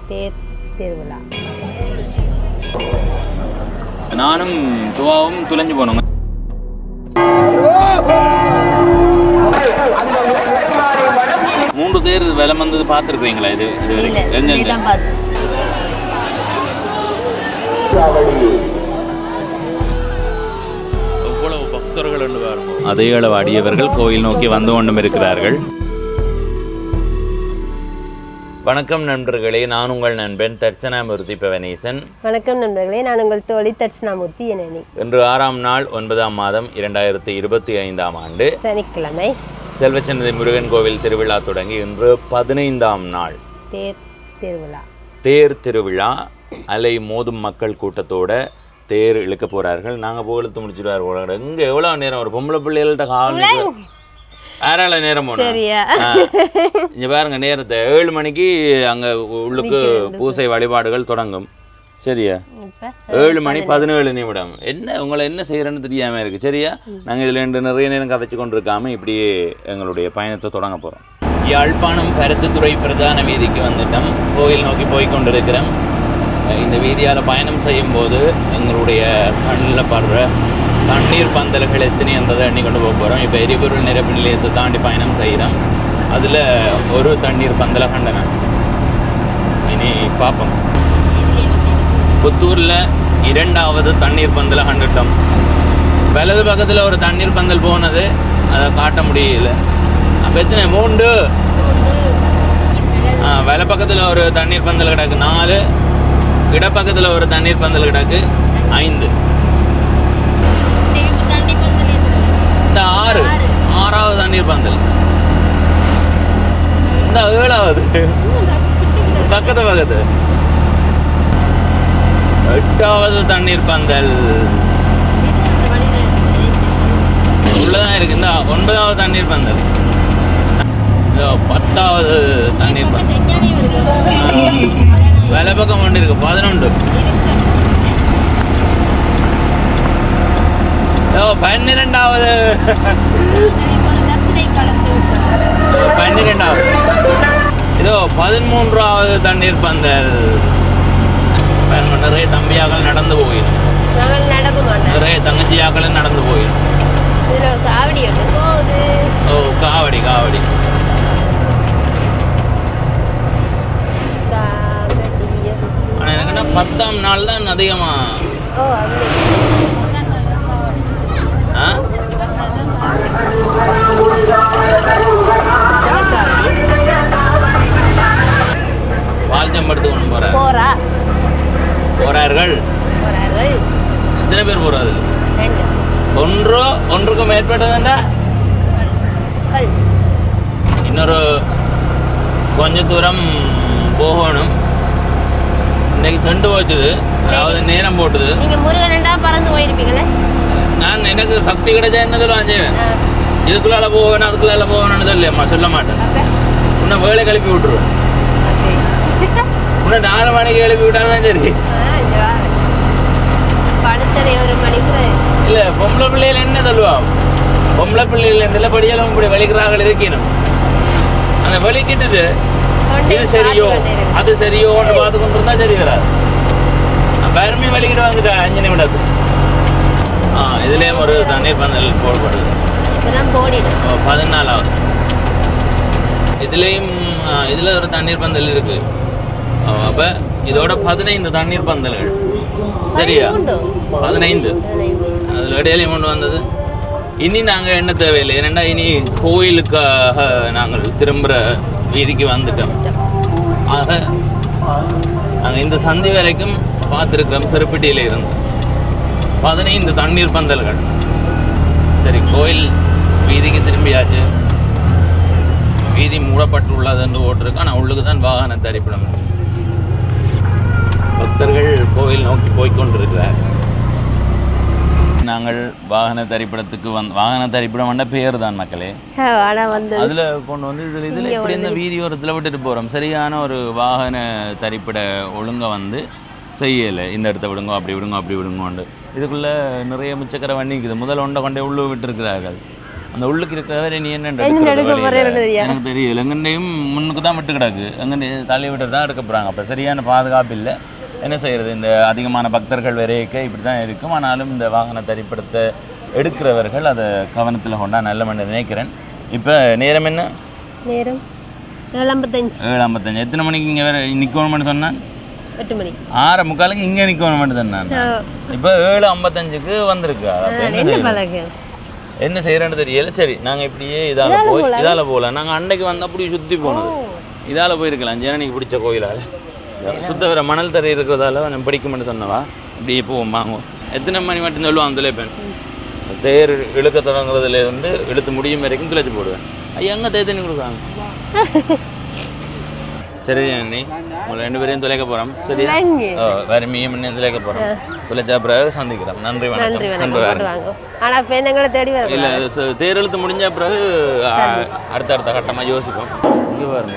தேர் திருவிழா. நானும் துவாவும் துளைஞ்சு போனோம். மூன்று தேர் விலை வந்தது பார்த்துருக்கீங்களா? இது எவ்வளவு பக்தர்கள் என்று பாருங்க. அதே அளவு அடியவர்கள் கோயில் நோக்கி வந்து கொண்டும் இருக்கிறார்கள். வணக்கம் நண்பர்களே, நான் உங்கள் நண்பன் தர்சனாமூர்த்தி பவனேசன். வணக்கம் நண்பர்களே, நான் உங்கள் தோழி தர்சனாமூர்த்தி எனனி. இன்று 6ஆம் நாள் 9ஆம் மாதம் 2025ஆம் ஆண்டு சனிக்கிழமை. செல்வச்சன்னதி முருகன் கோவில் திருவிழா தொடங்கி இன்று 15ஆம் நாள் தேர் திருவிழா. தேர் திருவிழா அலை மோதும் மக்கள் கூட்டத்தோட தேர் இழுக்க போறார்கள். நாங்கள் போய் இழுத்து முடிச்சுட்டு இங்கே எவ்வளோ நேரம் ஒரு பொம்பளை பிள்ளைகள்கிட்ட காலம் ஆறால நேரம் போனோம். இங்கே பாருங்க, நேரத்தை 7 மணிக்கு அங்கே உள்ளுக்கு பூசை வழிபாடுகள் தொடங்கும். சரியா? 7 மணி 17 நிமிடம். என்ன உங்களை என்ன செய்யறேன்னு தெரியாம இருக்கு. சரியா? நாங்கள் இதில் நிறைய நேரம் கதைச்சு கொண்டு இருக்காம இப்படியே எங்களுடைய பயணத்தை தொடங்க போறோம். யாழ்ப்பாணம் பருத்தித்துறை பிரதான வீதிக்கு வந்துட்டோம். கோயில் நோக்கி போய் கொண்டிருக்கிறோம். இந்த வீதியால் பயணம் செய்யும் போது எங்களுடைய கண்ணில் படுற தண்ணீர் பந்தல்கள் எத்தனை என்றதை எண்ணி கொண்டு போக போகிறோம். இப்போ எரிபொருள் நிரப்பு நிலையத்தை தாண்டி பயணம் செய்கிறோம். அதில் ஒரு தண்ணீர் பந்தலை கண்டனம். இனி பார்ப்போம். புத்தூரில் 2வது தண்ணீர் பந்தலை கண்டுட்டோம். வலது பக்கத்தில் ஒரு தண்ணீர் பந்தல் போனது, அதை காட்ட முடியல. அப்போ எத்தனை 3. வலை பக்கத்தில் ஒரு தண்ணீர் பந்தல் கிடக்கு 4. இடப்பக்கத்தில் ஒரு தண்ணீர் பந்தல் கிடக்கு 5. இந்த 6வது தண்ணீர் பந்தல். இந்த 7வது பக்கத்து 8வது தண்ணீர் பந்தல் உள்ளதான் இருக்கு. இந்த 9வது தண்ணீர் பந்தல். 10வது தண்ணீர் பந்தல். வேலை பக்கம் ஒன்று இருக்கு 11. 12வது 12வது இதோ 13வது தண்ணீர் பந்தல். நிறைய தம்பியாக்கள் நடந்து போயிடும், நிறைய தங்கச்சியாக்கள் நடந்து போயிடும். ஓ, காவடி காவடி. ஆனா எனக்குன்னா 10ஆம் நாள் தான் அதிகமா. வால்ஜம்படுத்து கொண்டு போறார்கள். எத்தனை பேர் போறாரு? ஒன்றுக்கும் மேற்பட்டதுண்டா. இன்னொரு கொஞ்ச தூரம் போகணும். இன்னைக்கு செண்டு போச்சுது, அதாவது நேரம் போட்டுது. பறந்து போயிருப்பீங்களே. நான் எனக்கு சக்தி கிடைச்சா என்ன சொல்லுவான் செய்வேன். இதுக்குள்ளால போவேன் அதுக்குள்ளால போவேன்னு சொல்லியம்மா சொல்ல மாட்டேன். உன்னை வேலை கிளப்பி விட்டுருவேன். உன்னை 4 மணிக்கு எழுப்பி விட்டாதான் சரி. இல்ல, பொம்பளை பிள்ளைகள் என்ன சொல்லுவான், பொம்பளை பிள்ளைகள் நிலப்படியாலும் இப்படி வலிக்கிறார்கள் இருக்கணும். அந்த வலிக்கிட்டு இது சரியோ அது சரியோன்னு பார்த்து கொண்டு இருந்தா சரி வராது. பெருமை வலிக்கிட்டு வந்துட்டேன் 5 நிமிடத்துக்கு. இதுலேயும் ஒரு தண்ணீர் பந்தல் போடப்படுது. 14வது இதுலேயும் இதில் ஒரு தண்ணீர் பந்தல் இருக்கு. அப்போ இதோட 15 தண்ணீர் பந்தல்கள். சரியா? 15. அதில் இடையிலையும் கொண்டு வந்தது. இனி நாங்கள் என்ன தேவையில்லை, ஏன்னா இனி கோயிலுக்காக நாங்கள் திரும்புகிற வீதிக்கு வந்துட்டோம். ஆக நாங்கள் இந்த சந்தி வரைக்கும் பார்த்துருக்கிறோம். செருப்பட்டியில் இருந்து 15 தண்ணீர் பந்தல்கள். சரி, கோயில் வீதிக்கு திரும்பியாச்சு. வீதி மூடப்பட்டுள்ளது என்று ஓட்டிருக்கு. ஆனால் உள்ளுக்கு தான் வாகன தரிப்பிடம். பக்தர்கள் கோயில் நோக்கி போய்கொண்டிருக்கிறார். நாங்கள் வாகன தரிப்பிடத்துக்கு வாகன தரிப்பிடம் வந்த பேர் தான் மக்களே. அதில் கொண்டு வந்து இதில் இப்படி இந்த வீதியோரத்தில் விட்டுட்டு போகிறோம். சரியான ஒரு வாகன தரிப்பிட ஒழுங்கை வந்து செய்யலை. இந்த இடத்த விடுங்க, அப்படி விடுங்க, அப்படி விடுங்கோண்டு. இதுக்குள்ளே நிறைய முச்சக்கரை வண்டி இருக்குது. முதல் ஒன்றை கொண்டே உள்ளே விட்டுருக்கிறார்கள். அந்த உள்ளுக்கு இருக்கிறவரை நீ என்ன எனக்கு தெரியல. எங்கண்டையும் முன்னுக்கு தான் விட்டு கிடக்கு, எங்கே தள்ளி விட்டு தான் எடுக்க போகிறாங்க. அப்போ சரியான பாதுகாப்பு இல்லை. என்ன செய்கிறது, இந்த அதிகமான பக்தர்கள் வரைக்க இப்படி தான் இருக்கும். ஆனாலும் இந்த வாகன தரிப்படுத்த எடுக்கிறவர்கள் அதை கவனத்தில் கொண்டா நல்ல மணி நினைக்கிறேன். இப்போ நேரம் என்ன? நேரம் 7:55. எத்தனை மணிக்கு இங்கே வேறு நிற்கணும்னு சொன்னேன்? 8 மணி. 6:45 இங்கே நிற்கணும்னு சொன்னேன். இப்போ 7:55க்கு வந்திருக்கு. என்ன செய்கிறேன்னு தெரியல. சரி, நாங்கள் இப்படியே இதால் போகல. நாங்கள் அன்னைக்கு வந்து அப்படி சுற்றி போனது, இதால் போயிருக்கலாம். ஜனனிக்கு பிடிச்ச கோயிலால் சுத்த வர மணல் தரை இருக்கிறதால நான் படிக்கும்னு சொன்னவா. இப்படியே போவோம் வாங்குவோம். எத்தனை மணி மட்டும் சொல்லுவான் அந்த பெண் தேர் இழுக்க தொடங்குறதுலேருந்து இழுத்து முடியும் வரைக்கும் துளைச்சி போடுவேன். எங்கே தேர் தண்ணி கொடுக்குறாங்க. சரி ஜனனி, உங்களை 2 பேரையும் துளைக்க போகிறோம். சரி, வேறு மீன் துளைக்க போகிறோம். துளைச்சா பிறகு சந்திக்கிறோம். நன்றி, வணக்கம். இல்லை, தேர் இழுத்து முடிஞ்ச பிறகு அடுத்த கட்டமாக யோசிப்போம். இங்கே பாருங்க,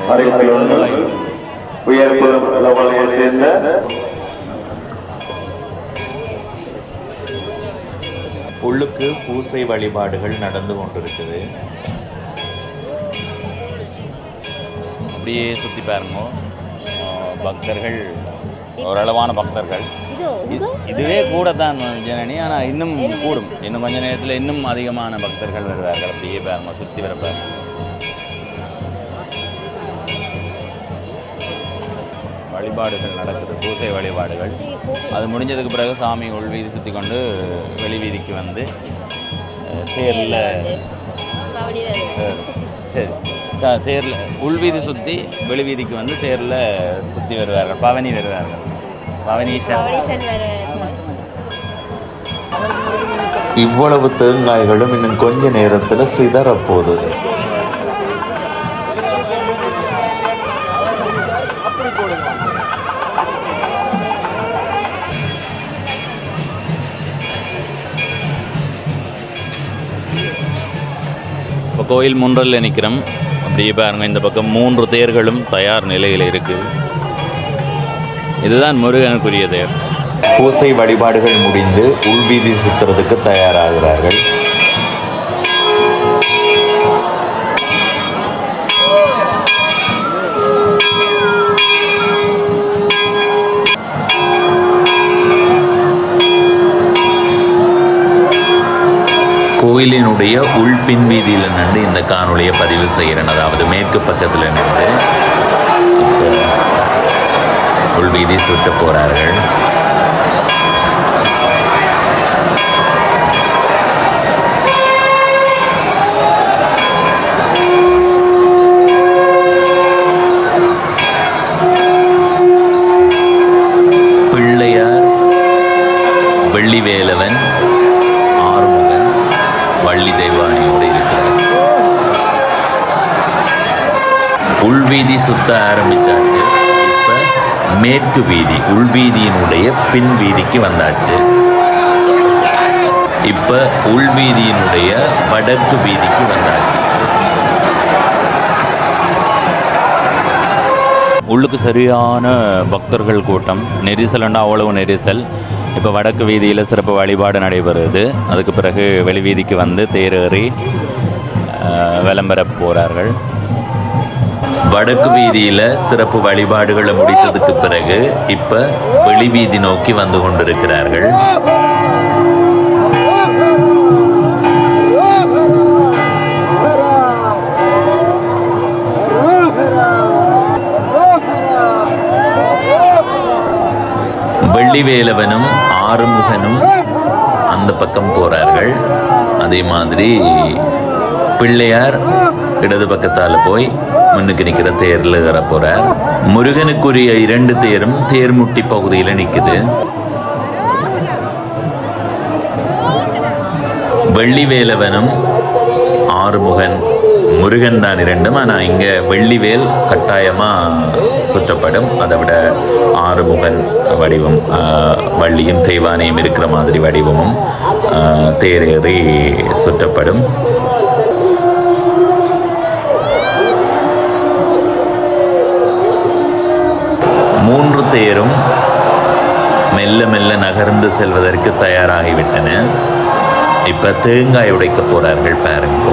உள்ளுக்கு பூசை வழிபாடுகள் நடந்து கொண்டிருக்குது. அப்படியே சுற்றி பாருங்க. பக்தர்கள் ஓரளவான பக்தர்கள். இதுவே கூட தான் ஜனனி, ஆனால் இன்னும் கூடும். இன்னும் கொஞ்ச நேரத்தில் இன்னும் அதிகமான பக்தர்கள் வருவார்கள். அப்படியே பாருங்க, சுற்றி வர பாருங்க. வழிபாடுகள் நடக்குது, பூசை வழிபாடுகள். அது முடிஞ்சதுக்கு பிறகு சாமி உள்வீதி சுற்றி கொண்டு வெளி வீதிக்கு வந்து தேரில் சரி தேரில் உள்வீதி சுற்றி வெளி வீதிக்கு வந்து தேரில் சுற்றி வருவார்கள். பவனி வருவார்கள். பவனீசன். இவ்வளவு தேங்காய்களும் இன்னும் கொஞ்ச நேரத்தில் சிதறப்போகுது. இப்போ கோயில் முன்றலில் நிற்கிறோம். அப்படியே பாருங்க, இந்த பக்கம் 3 தேர்களும் தயார் நிலையில் இருக்குது. இதுதான் முருகனுக்குரிய தேர். பூசை வழிபாடுகள் முடிந்து உள்வீதி சுற்றுறதுக்கு தயாராகிறார்கள். கோயிலினுடைய உள்பின் வீதியில் நின்று இந்த காணொலியை பதிவு செய்கிறேன். அதாவது மேற்கு பக்கத்தில் நின்று உள்வீதி சுற்ற போகிறார்கள். பிள்ளையார், வெள்ளிவேலவன், ஆறுமுகன், வள்ளி தெய்வானியோடு இருக்கிறார். உள்வீதி சுத்த ஆரம்பிச்சாச்சு. இப்போ மேற்கு வீதி, உள்வீதியினுடைய பின் வீதிக்கு வந்தாச்சு. இப்போ உள்வீதியினுடைய வடக்கு வீதிக்கு வந்தாச்சு. உள்ளுக்கு சரியான பக்தர்கள் கூட்டம். நெரிசல்னா அவ்வளவு நெரிசல். இப்போ வடக்கு வீதியில் சிறப்பு வழிபாடு நடைபெறுது. அதுக்கு பிறகு வெளி வீதிக்கு வந்து தேரேறி விளம்பர போகிறார்கள். வடக்கு வீதியில் சிறப்பு வழிபாடுகளை முடித்ததுக்கு பிறகு இப்போ வெளி வீதி நோக்கி வந்து கொண்டிருக்கிறார்கள். வெள்ளிவேலவனும் ஆறுமுகனும் அந்த பக்கம் போகிறார்கள். அதே மாதிரி பிள்ளையார் இடது பக்கத்தால் போய் முன்னுக்கு நிற்கிற தேரில் ஏற போகிறார். முருகனுக்குரிய 2 தேரும் தேர்முட்டி பகுதியில் நிற்குது. வெள்ளிவேலவனும் ஆறுமுகன் முருகன் தான் 2. ஆனால் இங்கே வெள்ளிவேல் கட்டாயமாக சுற்றப்படும். அதை விட ஆறுமுகன் வடிவம், வள்ளியும் தெய்வானையும் இருக்கிற மாதிரி வடிவமும் தேரேறி சுற்றப்படும். மூன்று தேரும் மெல்ல மெல்ல நகர்ந்து செல்வதற்கு தயாராகிவிட்டன. இப்போ தேங்காய் உடைக்க போகிறார்கள் பாருங்க.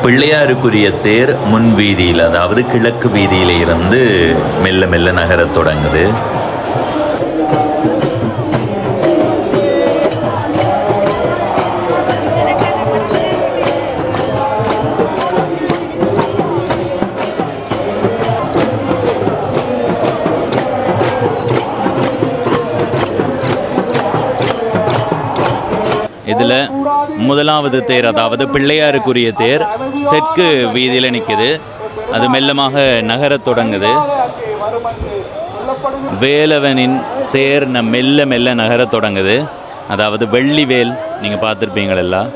பிள்ளையாருக்குரிய தேர் முன் வீதியில், அதாவது கிழக்கு வீதியில் இருந்து மெல்ல மெல்ல நகரத் தொடங்குது. இதில் முதலாவது தேர், அதாவது பிள்ளையாருக்குரிய தேர் தெற்கு வீதியில் நிற்குது. அது மெல்லமாக நகரத் தொடங்குது. வேலவனின் தேர் மெல்ல மெல்ல நகரத் தொடங்குது. அதாவது வெள்ளிவேல், நீங்கள் பார்த்துருப்பீங்களெல்லாம்,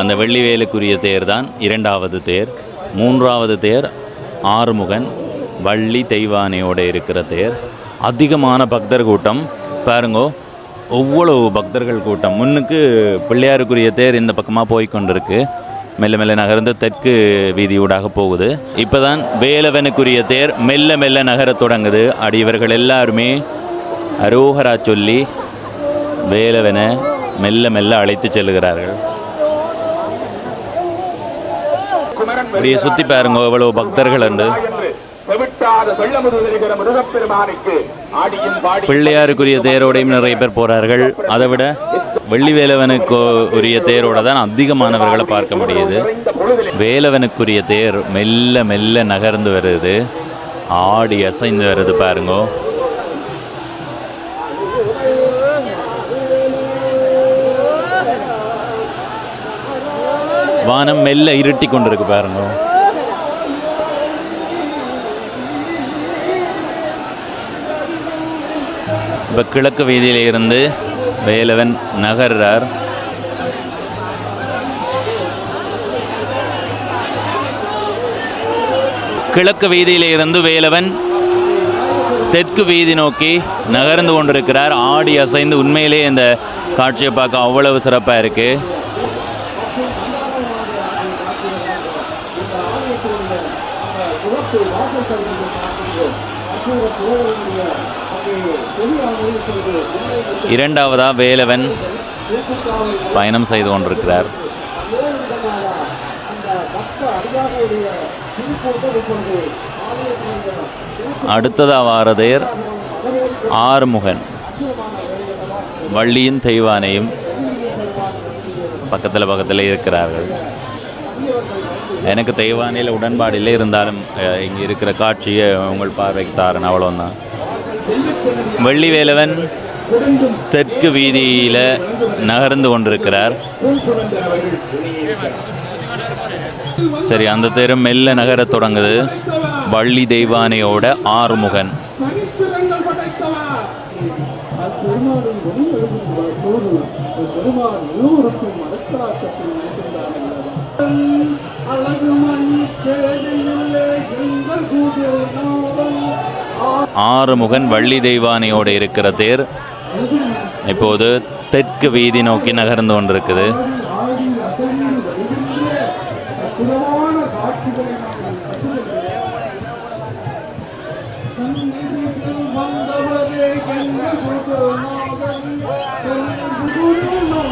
அந்த வெள்ளிவேலுக்குரிய தேர் தான் இரண்டாவது தேர். மூன்றாவது தேர் ஆறுமுகன் வள்ளி தெய்வானையோடு இருக்கிற தேர். அதிகமான பக்தர் கூட்டம் பாருங்கோ, ஒவ்வொரு பக்தர்கள் கூட்டம். முன்னுக்கு பிள்ளையாருக்குரிய தேர் இந்த பக்கமாக போய்கொண்டிருக்கு, மெல்ல மெல்ல நகர்ந்து தெற்கு வீதியூடாக போகுது. இப்போ தான் வேலவனுக்குரிய தேர் மெல்ல மெல்ல நகரத் தொடங்குது. இவர்கள் எல்லாருமே அரோகரா சொல்லி வேலவனை மெல்ல மெல்ல அழைத்து செல்கிறார்கள். இப்படியே சுற்றி பாருங்க எவ்வளோ பக்தர்கள் உண்டு. பிள்ளையாருக்குரிய தேரோடையும் நிறைய பேர் போறார்கள். அதை விட வெள்ளி வேலவனுக்கு உரிய தேரோட தான் அதிகமானவர்களை பார்க்க முடியுது. வேலவனுக்குரிய தேர் மெல்ல மெல்ல நகர்ந்து வருது, ஆடி அசைந்து வருது பாருங்க. வானம் மெல்ல இருட்டி கொண்டிருக்கு பாருங்க. இப்போ கிழக்கு வீதியில் இருந்து வேலவன் நகர்றார். கிழக்கு வீதியில் இருந்து வேலவன் தெற்கு வீதி நோக்கி நகர்ந்து கொண்டிருக்கிறார். ஆடி அசைந்து உண்மையிலே இந்த காட்சியை பார்க்க அவ்வளவு சிறப்பாக இருக்கு. இரண்டாவதா வேலவன் பயணம் செய்து கொண்டிருக்கிறார். அடுத்ததா வாரதேர் ஆறுமுகன் வள்ளியின் தெய்வானையும் பக்கத்தில் இருக்கிறார்கள். எனக்கு தெய்வானையில் உடன்பாடு இல்லை, இருந்தாலும் இங்கே இருக்கிற காட்சியை உங்கள் பார்வைக்கு தாரன், அவ்வளோதான். வெள்ளி வேலவன் தெற்கு வீதியில் நகர்ந்து கொண்டிருக்கிறார். சரி, அந்த தேரும் மெல்ல நகரத் தொடங்குது. வள்ளி தெய்வானையோட ஆறுமுகன். ஆறுமுகன் வள்ளி தெய்வானையோடு இருக்கிற தேர் இப்போது தெற்கு வீதி நோக்கி நகர்ந்து கொண்டிருக்குது.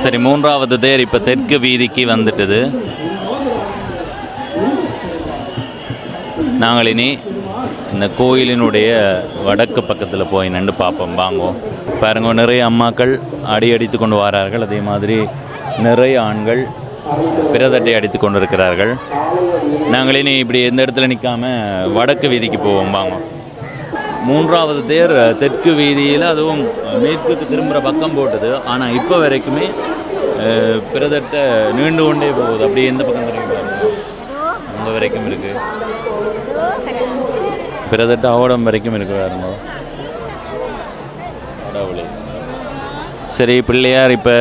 சரி, மூன்றாவது தேர் இப்போ தெற்கு வீதிக்கு வந்துட்டுது. நாங்கள் இனி இந்த கோயிலினுடைய வடக்கு பக்கத்தில் போய் நின்று பார்ப்போம். வாங்குவோம் பாருங்க, நிறைய அம்மாக்கள் அடி அடித்து கொண்டு வரார்கள். அதே மாதிரி நிறைய ஆண்கள் பிரதட்டை அடித்து கொண்டு இருக்கிறார்கள். நாங்கள் இனி இப்படி எந்த இடத்துல நிற்காம வடக்கு வீதிக்கு போவோம். வாங்க. மூன்றாவது தேர் தெற்கு வீதியில், அதுவும் மேற்குக்கு திரும்புகிற பக்கம் போட்டது. ஆனால் இப்போ வரைக்குமே பிரதட்டை நீண்டு கொண்டே போகுது. அப்படியே எந்த பக்கம் திரும்பி அங்கே வரைக்கும் இருக்குது. பிரதட்ட ஆவடம் வரைக்கும் இருக்கு பாருங்க. சரி, பிள்ளையார் இப்போ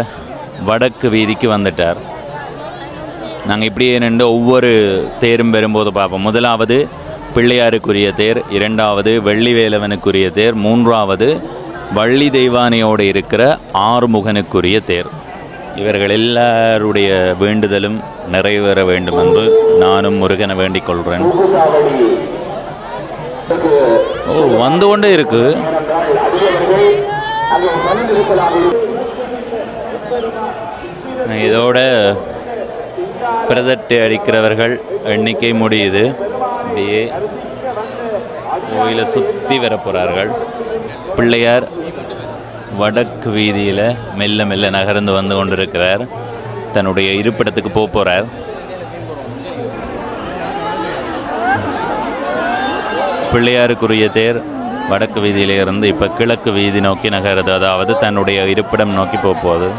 வடக்கு வீதிக்கு வந்துட்டார். நாங்கள் இப்படியே நின்று ஒவ்வொரு தேரும் வரும்போது பார்ப்போம். முதலாவது பிள்ளையாருக்குரிய தேர், இரண்டாவது வெள்ளிவேலவனுக்குரிய தேர், மூன்றாவது வள்ளி தெய்வானையோடு இருக்கிற ஆறுமுகனுக்குரிய தேர். இவர்கள் எல்லாருடைய வேண்டுதலும் நிறைவேற வேண்டும் என்று நானும் முருகனை வேண்டிக் கொள்கிறேன். ஓ, வந்து கொண்டே இருக்கு. இதோட பிரதட்டை அடிக்கிறவர்கள் எண்ணிக்கை முடியுது. அப்படியே கோயிலை சுற்றி வர போகிறார்கள். பிள்ளையார் வடக்கு வீதியில் மெல்ல மெல்ல நகர்ந்து வந்து கொண்டிருக்கிறார். தன்னுடைய இருப்பிடத்துக்கு போகிறார். பிள்ளையாருக்குரிய தேர் வடக்கு வீதியிலிருந்து இப்போ கிழக்கு வீதி நோக்கி நகருது. அதாவது தன்னுடைய இருப்பிடம் நோக்கி போகுது.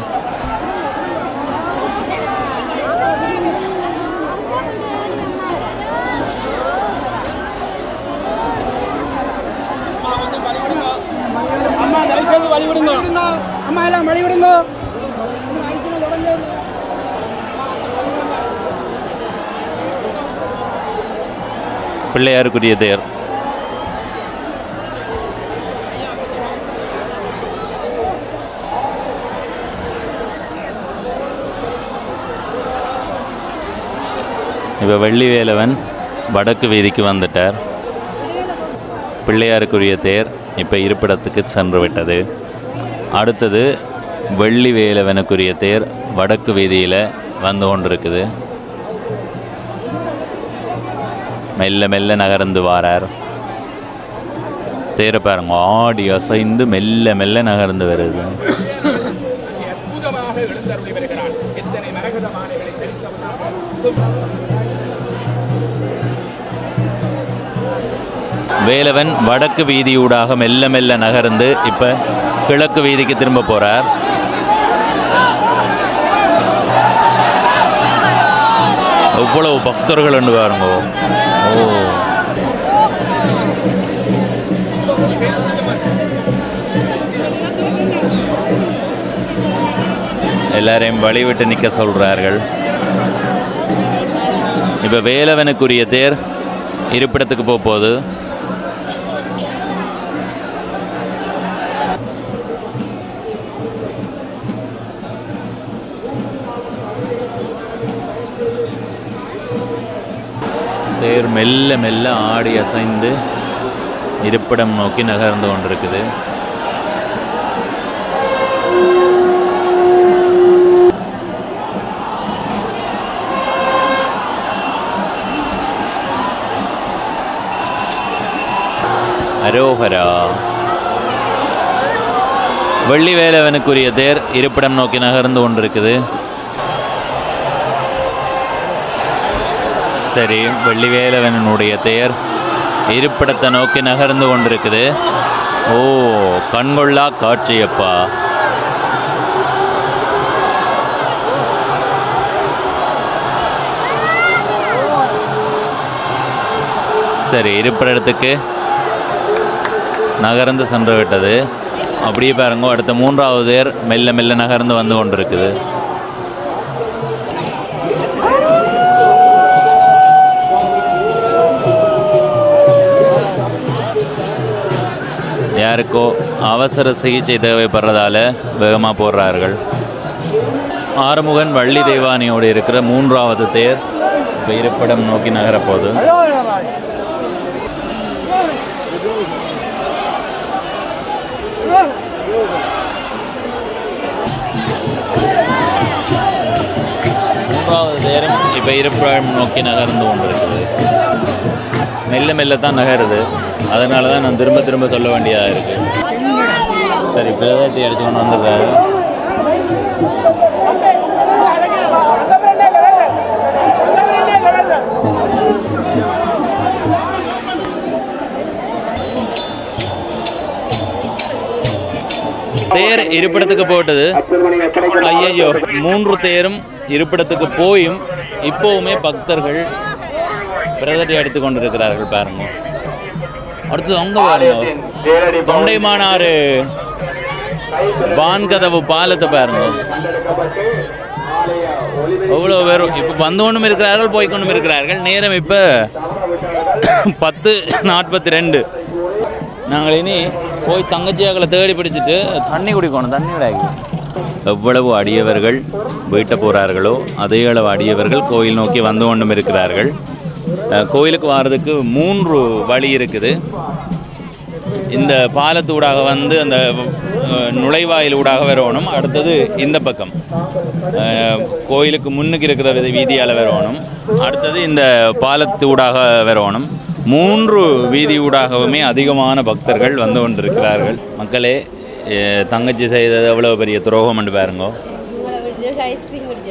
பிள்ளையாருக்குரிய தேர் இப்போ வெள்ளிவேலவன் வடக்கு வீதிக்கு வந்துட்டார். பிள்ளையாருக்குரிய தேர் இப்போ இருப்பிடத்துக்கு சென்று விட்டது. அடுத்தது வெள்ளிவேலவனுக்குரிய தேர் வடக்கு வீதியில் வந்து கொண்டிருக்குது. மெல்ல மெல்ல நகர்ந்து வாரார். தேரை பாருங்க, ஆடி அசைந்து மெல்ல மெல்ல நகர்ந்து வருது. வேலவன் வடக்கு வீதியூடாக மெல்ல மெல்ல நகர்ந்து இப்போ கிழக்கு வீதிக்கு திரும்ப போகிறார். எவ்வளவு பக்தர்கள் என்று பாருங்க. ஓ, எல்லாரையும் வழிவிட்டு நிற்க சொல்கிறார்கள். இப்போ வேலவனுக்குரிய தேர் இருப்பிடத்துக்கு போகுது. தேர் மெல்ல மெல்ல ஆடி அசைந்து இருப்பிடம் நோக்கி நகர்ந்து கொண்டிருக்குது. அரோகரா. வெள்ளிவேலவனுக்குரிய தேர் இருப்பிடம் நோக்கி நகர்ந்து கொண்டிருக்குது. சரி, வெள்ளிவேலவனுடைய தேர் இருப்பிடத்தை நோக்கி நகர்ந்து கொண்டிருக்குது. ஓ, கண்கொள்ளா காட்சியப்பா. சரி, இருப்பிடத்துக்கு நகர்ந்து சென்று விட்டது. அப்படியே பாருங்க, அடுத்த மூன்றாவது தேர் மெல்ல மெல்ல நகர்ந்து வந்து கொண்டிருக்குது. யாருக்கோ அவசர சிகிச்சை தேவைப்படுறதால வேகமாக போடுறார்கள். ஆறுமுகன் வள்ளி தெய்வானியோடு இருக்கிற மூன்றாவது தேர் இப்போ இருப்பிடம் நோக்கி நகரப்போகுது. மூன்றாவது தேரும் இப்போ இருப்பிடம் நோக்கி நகர்ந்து கொண்டிருக்குது. மெல்ல மெல்ல தான் நகருது. அதனால தான் நான் திரும்ப திரும்ப சொல்ல வேண்டியதாக இருக்குது. சரி, பிரதட்டி எடுத்துக்கொண்டு வந்துடுறாரு. தேர் இருப்பிடத்துக்கு போட்டது. ஐயோ, 3 தேரும் இருப்பிடத்துக்கு போயும் இப்போவுமே பக்தர்கள் பிரதட்டி எடுத்து கொண்டிருக்கிறார்கள். பாருங்க, அடுத்தது அங்கே பாருங்க, தொண்டைமானாறு வான்கதவு பாலத்தை பாருங்க. எவ்வளோ பேரும் இப்போ வந்து கொண்டும் இருக்கிறார்கள், போய்கொண்டும் இருக்கிறார்கள். நேரம் இப்போ 10:42. நாங்கள் இனி போய் தங்கச்சியாக்களை தேடி பிடிச்சிட்டு தண்ணி குடிக்கணும். தண்ணி விடாது. எவ்வளவு அடியவர்கள் வீட்டை போகிறார்களோ அதே அளவு அடியவர்கள் கோயில் நோக்கி வந்து கொண்டும் இருக்கிறார்கள். கோயிலுக்கு வர்றதுக்கு 3 வழி இருக்குது. இந்த பாலத்தூடாக வந்து அந்த நுழைவாயில் ஊடாக வரணும். அடுத்தது இந்த பக்கம் கோயிலுக்கு முன்னுக்கு இருக்கிற வீதியால் வரணும். அடுத்தது இந்த பாலத்தூடாக வரணும். 3 வீதி ஊடாகவுமே அதிகமான பக்தர்கள் வந்து கொண்டிருக்கிறார்கள். மக்களே, தங்கச்சி செய்தது எவ்வளோ பெரிய துரோகம் என்று பாருங்க.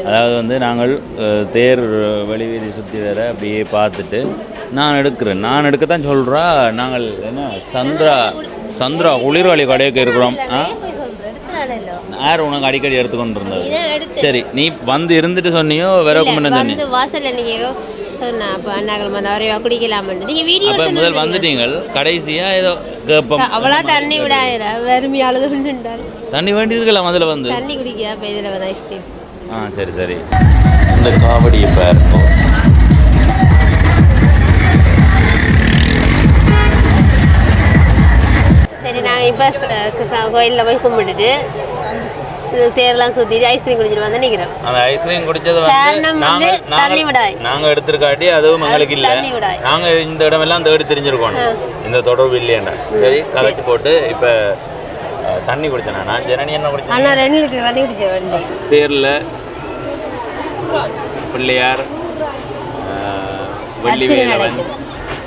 அதாவது வந்து நாங்கள் தேர் வெளிவீதி சுற்றி வர அப்படியே பார்த்துட்டு நான் எடுக்கத்தான் சொல்கிறா. நாங்கள் என்ன சந்திரா குளிர்வழி கடைக்கு இருக்கிறோம். யார் உனக்கு அடிக்கடி எடுத்துக்கொண்டு இருந்தது? சரி, நீ வந்து இருந்துட்டு சொன்னியோ வேறக்கும் சொன்னீங்க முதல் வந்துட்டீங்க. கடைசியா ஏதோ தண்ணி விட தண்ணி வேண்டி இருக்கலாம். முதல்ல வந்து தண்ணி குடிக்க. சரி சரி. இந்த காவடியை பாருங்க. சரி, நாங்கள் இப்போ கோயிலில் போய் கும்பிட்டுட்டு தேர்லாம் சுற்றிட்டு ஐஸ்கிரீம் குடிச்சிட்டு வந்து நிற்கிறோம். அந்த ஐஸ்கிரீம் குடிச்சது வந்து தண்ணி விடாய் நாங்கள் எடுத்துருக்காட்டி அதுவும் எங்களுக்கு இல்லை. நாங்கள் இந்த இடமெல்லாம் தேடி தெரிஞ்சிருக்கோம். இந்த தொடர்பு இல்லையாண்டா. சரி, கதைச்சு போட்டு இப்போ தண்ணி குடிச்சேன். நான் ஜனனி என்ன குடிச்சேன்? 2 லிட்டர் தண்ணி குடிச்சேன். தேரில் பிள்ளையார், வள்ளி வேலவன்,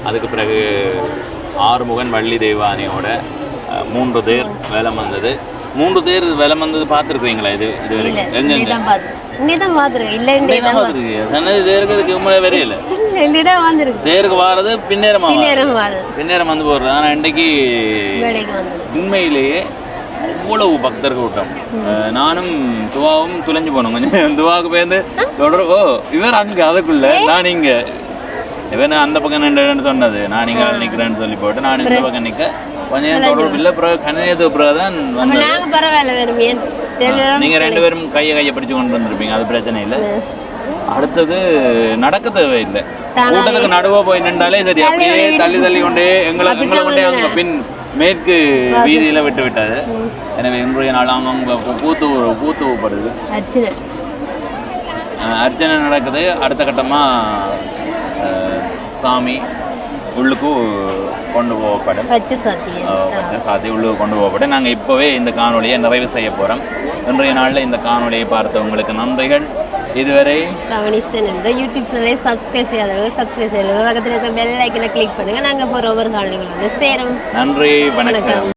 அதுக்கு பிறகு ஆறுமுகன், வள்ளி தெய்வானையோட 3 தேர் வேலம் வந்தது. 3 தேர் வேலம் வந்தது பார்த்துருக்கீங்களா? இது வரைக்கும் எங்கெங்க தேருக்கு வாரது பின்னேரம் வந்து போடுறது. ஆனால் இன்றைக்கு உண்மையிலேயே அவ்வளவு பக்தர்கள் விட்டோம். நானும் துவாவும் துளைஞ்சு போனோம். கொஞ்சம் துவாவுக்கு போயிருந்து தொடர்போ இவர் அங்கே அதுக்குள்ள நான் இங்கே இவன் அந்த பக்கம் நின்று சொன்னது. நான் இங்கே நிற்கிறேன்னு சொல்லி போட்டு நான் இந்த பக்கம் நிற்க கொஞ்சம் தொடர்பு இல்லை. பிறகு கணிதத்துக்கு பிறகு தான் வந்து நீங்கள் 2 பேரும் கையை பிடிச்சு கொண்டு வந்துருப்பீங்க. அது பிரச்சனை இல்லை. அடுத்தது நடக்க தேவையில்லை. கூட்டத்துக்கு நடுவா போய் நின்றாலே சரி, அப்படியே தள்ளி கொண்டே எங்களை கொண்டே அவங்க பின் மேற்கு வீதியில் விட்டு விட்டாது. எனவே இன்றைய நாள் அவங்க பூத்துப்படுது. அர்ச்சனை நடக்குது. அடுத்த கட்டமாக சாமி உள்ளுக்கு கொண்டு போகப்படும். பச்சை சாத்தி உள்ளுக்கு கொண்டு போகப்படும். நாங்கள் இப்போவே இந்த காணொலியை நிறைவு செய்ய போகிறோம். இன்றைய நாளில் இந்த காணொலியை பார்த்தவங்களுக்கு நன்றிகள். இதுவரை யூடியூப் சேனலை சப்ஸ்கிரைப் செய்யாதவர்கள் சப்ஸ்கிரைப் செய்யலாம். பக்கத்தில் இருக்கிற பெல் ஐக்கனை கிளிக் பண்ணுங்கள். நாங்கள் போகிற ஒவ்வொரு காணொலிகளும் வந்து சேரும். நன்றி, வணக்கம்.